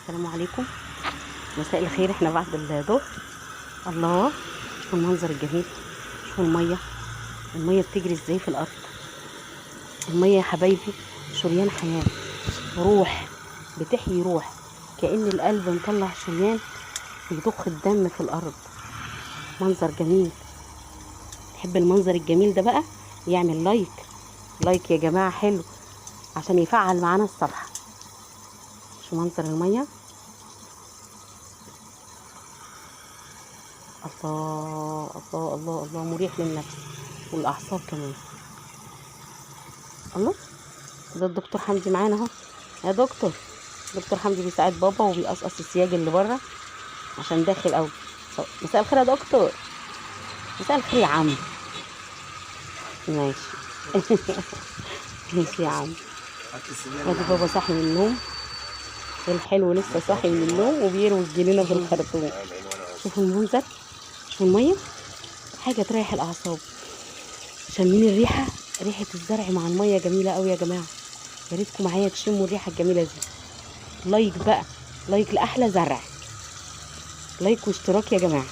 السلام عليكم، مساء الخير. احنا بعد الظهر. الله، شوفوا المنظر الجميل، شوفوا الميه بتجري ازاي في الارض. الميه يا حبايبي شريان حياه، روح بتحيي روح، كأن القلب مطلع شريان بيضخ الدم في الارض. منظر جميل. تحب المنظر الجميل ده بقى يعمل لايك يا جماعه، حلو عشان يفعل معانا الصفحه. شو منظر الميه، الله الله الله الله، مريح للنفس والاعصاب كمان. الله، ده الدكتور حمدي معانا اهو. يا دكتور حمدي بيساعد بابا وبيقصقص السياج اللي بره عشان داخل قوي. مساء الخير يا دكتور. مساء الخير يا عم. ماشي ماشي يا عم. ادي بابا صاحي من النوم الحلو، لسه صاحي من النوم وبيروي الجنينه في الخرطوم. شوفوا المنظر، شوفوا الميه، حاجه تريح الاعصاب. شامين الريحه، ريحه الزرع مع الميه جميله قوي يا جماعه. يا ريتكم معايا تشموا الريحه الجميله دي. لايك بقى، لايك لاحلى زرع، لايك واشتراك يا جماعه.